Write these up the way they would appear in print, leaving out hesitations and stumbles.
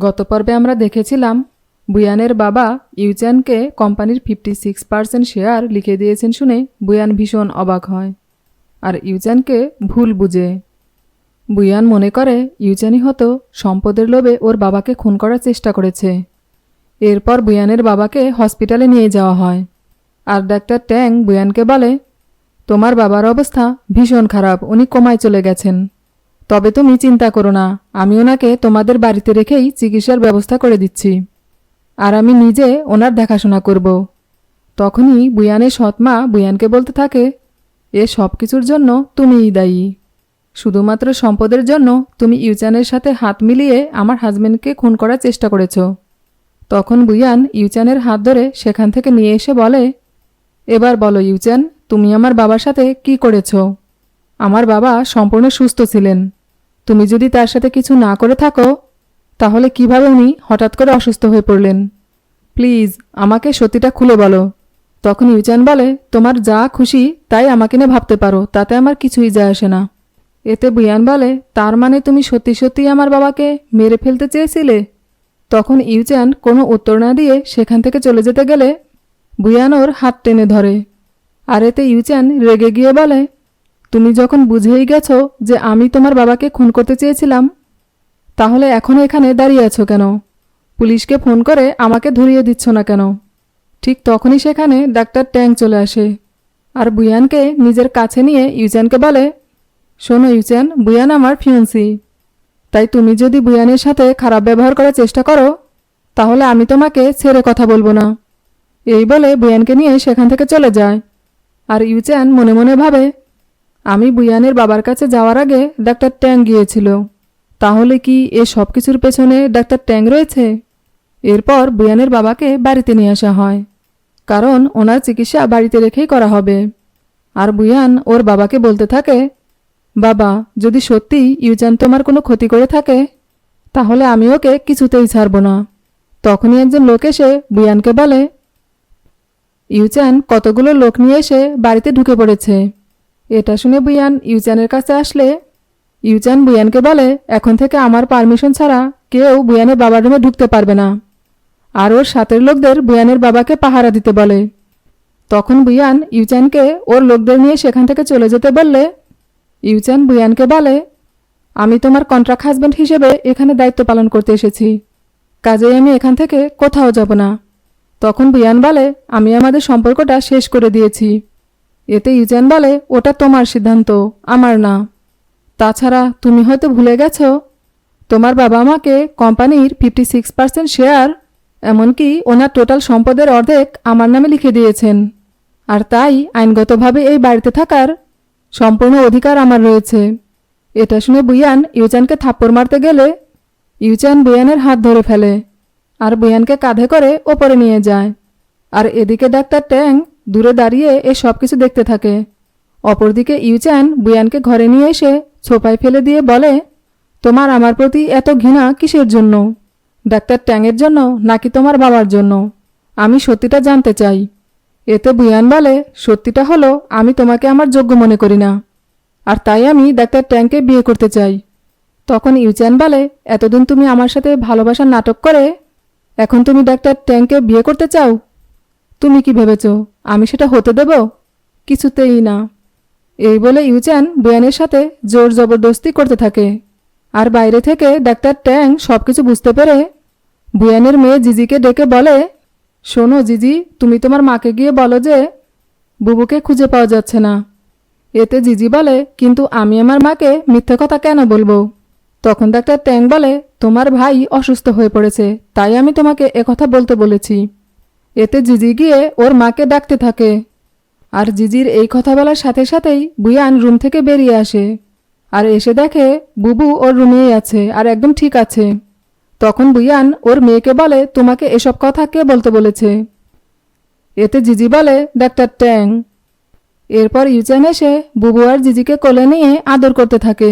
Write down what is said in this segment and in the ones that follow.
গত পর্বে আমরা দেখেছিলাম বুয়ানের বাবা ইউচানকে কোম্পানির 56% শেয়ার লিখে দিয়েছেন শুনে বুয়ান ভীষণ অবাক হয় আর ইউচানকে ভুল বুঝে। বুয়ান মনে করে ইউচানই হয়তো সম্পদের লোভে ওর বাবাকে খুন করার চেষ্টা করেছে। এরপর বুয়ানের বাবাকে হসপিটালে নিয়ে যাওয়া হয় আর ডাক্তার ট্যাং বুয়ানকে বলে, তোমার বাবার অবস্থা ভীষণ খারাপ, উনি কোমায় চলে গেছেন। তবে তুমি চিন্তা করো না, আমি ওনাকে তোমাদের বাড়িতে রেখেই চিকিৎসার ব্যবস্থা করে দিচ্ছি আর আমি নিজে ওনার দেখাশোনা করব। তখনই বুয়ানের সৎমা বুয়ানকে বলতে থাকে, এ সব কিছুর জন্য তুমিই দায়ী। শুধুমাত্র সম্পদের জন্য তুমি ইউচানের সাথে হাত মিলিয়ে আমার হাজবেন্ডকে খুন করার চেষ্টা করেছ। তখন বুয়ান ইউচানের হাত ধরে সেখান থেকে নিয়ে এসে বলে, এবার বলো ইউচান, তুমি আমার বাবার সাথে কি করেছ? আমার বাবা সম্পূর্ণ সুস্থ ছিলেন। তুমি যদি তার সাথে কিছু না করে থাকো তাহলে কিভাবে উনি হঠাৎ করে অসুস্থ হয়ে পড়লেন? প্লিজ আমাকে সত্যিটা খুলে বলো। তখন ইউচান বলে, তোমার যা খুশি তাই আমাকে নিয়ে ভাবতে পারো, তাতে আমার কিছুই যায় আসে না। এতে বুয়ান বলে, তার মানে তুমি সত্যি সত্যি আমার বাবাকে মেরে ফেলতে চেয়েছিলে? তখন ইউচান কোনো উত্তর না দিয়ে সেখান থেকে চলে যেতে গেলে বুয়ান ওর হাত টেনে ধরে আর এতে ইউচান রেগে গিয়ে বলে, তুমি যখন বুঝেই গেছো যে আমি তোমার বাবাকে খুন করতে চেয়েছিলাম তাহলে এখনও এখানে দাঁড়িয়ে আছো কেন? পুলিশকে ফোন করে আমাকে ধরিয়ে দিচ্ছ না কেন? ঠিক তখনই সেখানে ডাক্তার ট্যাং চলে আসে আর বুয়ানকে নিজের কাছে নিয়ে ইউচানকে বলে, শোনো ইউচান, বুয়ান আমার ফিয়ন্সি, তাই তুমি যদি বুয়ানের সাথে খারাপ ব্যবহার করার চেষ্টা করো তাহলে আমি তোমাকে ছেড়ে কথা বলবো না। এই বলে বুয়ানকে নিয়ে সেখান থেকে চলে যায় আর ইউচান মনে মনে ভাবে, আমি বুয়ানের বাবার কাছে যাওয়ার আগে ডাক্তার ট্যাং গিয়েছিল, তাহলে কি এ সব কিছুর পেছনে ডাক্তার ট্যাং রয়েছে? এরপর বুয়ানের বাবাকে বাড়িতে নিয়ে আসা হয়, কারণ ওনার চিকিৎসা বাড়িতে রেখেই করা হবে। আর বুয়ান ওর বাবাকে বলতে থাকে, বাবা, যদি সত্যি ইউচান তোমার কোনো ক্ষতি করে থাকে তাহলে আমি ওকে কিছুতেই ছাড়ব না। তখনই একজন লোক এসে বুয়ানকে বলে, ইউচান কতগুলো লোক নিয়ে এসে বাড়িতে ঢুকে পড়েছে। এটা শুনে বুয়ান ইউচানের কাছে আসলে ইউচান বুয়ানকে বলে, এখন থেকে আমার পারমিশন ছাড়া কেউ বুয়ানের বাবার রুমে ঢুকতে পারবে না আর ওর সাথের লোকদের বুয়ানের বাবাকে পাহারা দিতে বলে। তখন বুয়ান ইউচানকে ওর লোকদের নিয়ে সেখান থেকে চলে যেতে বললে ইউচান বুয়ানকে বলে, আমি তোমার কন্ট্রাক্ট হাজব্যান্ড হিসেবে এখানে দায়িত্ব পালন করতে এসেছি, কাজেই আমি এখান থেকে কোথাও যাব না। তখন বুয়ান বলে, আমি আমাদের সম্পর্কটা শেষ করে দিয়েছি। এতে ইউচান বলে, ওটা তোমার সিদ্ধান্ত, আমার না। তাছাড়া তুমি হয়তো ভুলে গেছো তোমার বাবা আমাকে কোম্পানির 56% শেয়ার, এমনকি ওনার টোটাল সম্পদের অর্ধেক আমার নামে লিখে দিয়েছেন আর তাই আইনগতভাবে এই বাড়িতে থাকার সম্পূর্ণ অধিকার আমার রয়েছে। এটা শুনে বুয়ান ইউচানকে থাপ্পড় মারতে গেলে ইউচান বুয়ানের হাত ধরে ফেলে আর বুয়ানকে কাঁধে করে ওপরে নিয়ে যায় আর এদিকে ডাক্তার ট্যাং দূরে দাঁড়িয়ে এ সব কিছু দেখতে থাকে। অপরদিকে ইউচান বুয়ানকে ঘরে নিয়ে এসে সোফায় ফেলে দিয়ে বলে, তোমার আমার প্রতি এত ঘৃণা কিসের জন্য? ডাক্তার ট্যাংয়ের জন্য নাকি তোমার বাবার জন্য? আমি সত্যিটা জানতে চাই। এতে বুয়ান বলে, সত্যিটা হলো আমি তোমাকে আমার যোগ্য মনে করি না আর তাই আমি ডাক্তার ট্যাংকে বিয়ে করতে চাই। তখন ইউচান বলে, এতদিন তুমি আমার সাথে ভালোবাসার নাটক করে এখন তুমি ডাক্তার ট্যাংকে বিয়ে করতে চাও? তুমি কি ভেবেছ আমি সেটা হতে দেব? কিছুতেই না। এই বলে ইউচান বুয়ানের সাথে জোর জবরদস্তি করতে থাকে আর বাইরে থেকে ডাক্তার ট্যাং সব কিছু বুঝতে পেরে বুয়ানের মেয়ে জিজিকে ডেকে বলে, শোনো জিজি, তুমি তোমার মাকে গিয়ে বলো যে বুবুকে খুঁজে পাওয়া যাচ্ছে না। এতে জিজি বলে, কিন্তু আমি আমার মাকে মিথ্যে কথা কেন বলবো? তখন ডাক্তার ট্যাং বলে, তোমার ভাই অসুস্থ হয়ে পড়েছে, তাই আমি তোমাকে একথা বলতে বলেছি। এতে জিজি গিয়ে ওর মাকে ডাকতে থাকে আর জিজির এই কথা বলার সাথে সাথেই বুয়ান রুম থেকে বেরিয়ে আসে আর এসে দেখে বুবু ওর রুমেই আছে আর একদম ঠিক আছে। তখন বুয়ান ওর মেয়েকে বলে, তোমাকে এসব কথা কে বলতে বলেছে? এতে জিজি বলে, ডাক্তার ট্যাং। এরপর ইউচান এসে বুবু আর জিজিকে কোলে নিয়ে আদর করতে থাকে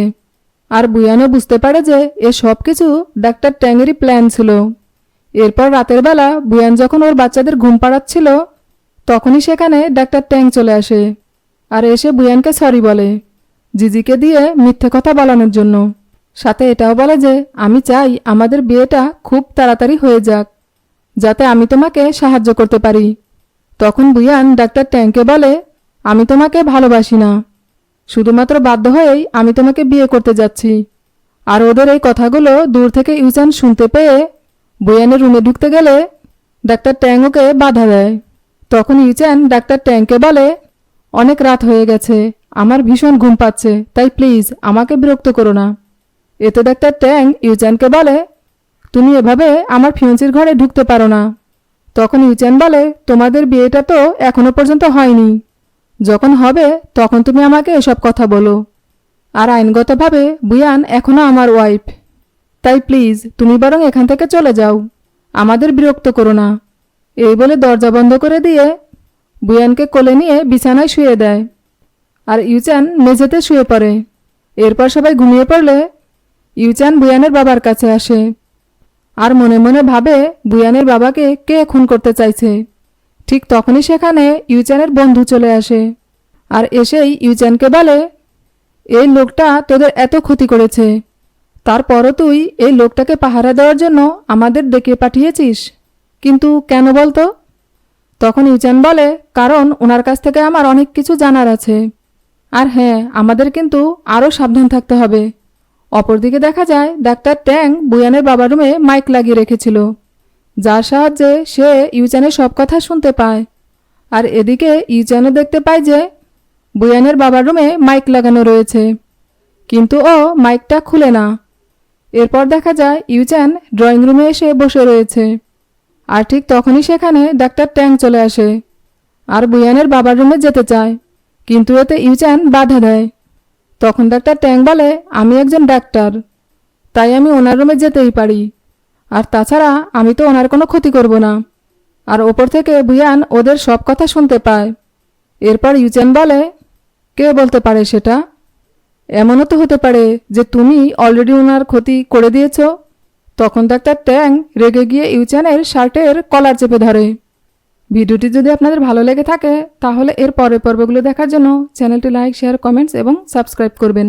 আর বুয়ানও বুঝতে পারে যে এ সব কিছু ডাক্তার ট্যাংয়েরই প্ল্যান ছিল। এরপর রাতের বেলা বুয়ান যখন ওর বাচ্চাদের ঘুম পাড়াচ্ছিল তখনই সেখানে ডাক্তার ট্যাং চলে আসে আর এসে বুয়ানকে সরি বলে জিজিকে দিয়ে মিথ্যে কথা বলানোর জন্য। সাথে এটাও বলে যে আমি চাই আমাদের বিয়েটা খুব তাড়াতাড়ি হয়ে যাক, যাতে আমি তোমাকে সাহায্য করতে পারি। তখন বুয়ান ডাক্তার ট্যাংকে বলে, আমি তোমাকে ভালোবাসি না, শুধুমাত্র বাধ্য হয়েই আমি তোমাকে বিয়ে করতে যাচ্ছি। আর ওদের এই কথাগুলো দূর থেকে ইউচান শুনতে পেয়ে বুয়ানের রুমে ঢুকতে গেলে ডাক্তার ট্যাং ওকে বাধা দেয়। তখন ইউচান ডাক্তার ট্যাংকে বলে, অনেক রাত হয়ে গেছে, আমার ভীষণ ঘুম পাচ্ছে, তাই প্লিজ আমাকে বিরক্ত করো না। এতে ডাক্তার ট্যাং ইউচানকে বলে, তুমি এভাবে আমার ফিয়ন্সির ঘরে ঢুকতে পারো না। তখন ইউচান বলে, তোমাদের বিয়েটা তো এখনো পর্যন্ত হয়নি, যখন হবে তখন তুমি আমাকে এসব কথা বলো। আর আইনগতভাবে বুয়ান এখনও আমার ওয়াইফ, তাই প্লিজ তুমি বরং এখান থেকে চলে যাও, আমাদের বিরক্ত করো না। এই বলে দরজা বন্ধ করে দিয়ে বুয়ানকে কোলে নিয়ে বিছানায় শুয়ে দেয়। আর ইউচান মেঝেতে শুয়ে পড়ে। এরপর সবাই ঘুমিয়ে পড়লে ইউচান বুয়ানের বাবার কাছে আসে আর মনে মনে ভাবে বুয়ানের বাবাকে কে খুন করতে চাইছে। ঠিক তখনই সেখানে ইউচানের বন্ধু চলে আসে আর এসেই ইউচানকে বলে, এই লোকটা তোদের এত ক্ষতি করেছে, তারপরও তুই এই লোকটাকে পাহারা দেওয়ার জন্য আমাদের ডেকে পাঠিয়েছিস, কিন্তু কেন বলতো? তখন ইউচান বলে, কারণ ওনার কাছ থেকে আমার অনেক কিছু জানার আছে। আর হ্যাঁ, আমাদের কিন্তু আরও সাবধান থাকতে হবে। অপরদিকে দেখা যায় ডাক্তার ট্যাং বুয়ানের বাবার রুমে মাইক লাগিয়ে রেখেছিল, যার সাহায্যে সে ইউচানের সব কথা শুনতে পায়। আর এদিকে ইউচানও দেখতে পায় যে বুয়ানের বাবার রুমে মাইক লাগানো রয়েছে, কিন্তু ও মাইকটা খুলে না। এরপর দেখা যায় ইউচান ড্রয়িং রুমে এসে বসে রয়েছে। আর ঠিক তখনই সেখানে ডাক্তার ট্যাং চলে আসে আর বুয়ানের বাবার রুমে যেতে চায়, কিন্তু এতে ইউচান বাধা দেয়। তখন ডাক্তার ট্যাং বলে, আমি একজন ডাক্তার, তাই আমি ওনার রুমে যেতেই পারি, আর তাছাড়া আমি তো ওনার কোনো ক্ষতি করব না। আর ওপর থেকে বুয়ান ওদের সব কথা শুনতে পায়। এরপর ইউচান বলে, কে বলতে পারে সেটা? এমনও তো হতে পারে যে তুমি অলরেডি ওনার ক্ষতি করে দিয়েছ। তখন ডাক্তার ট্যাং রেগে গিয়ে ইউচানের শার্টের কলার চেপে ধরে। ভিডিওটি যদি আপনাদের ভালো লেগে থাকে তাহলে এর পরের পর্বগুলো দেখার জন্য চ্যানেলটি লাইক, শেয়ার, কমেন্টস এবং সাবস্ক্রাইব করবেন।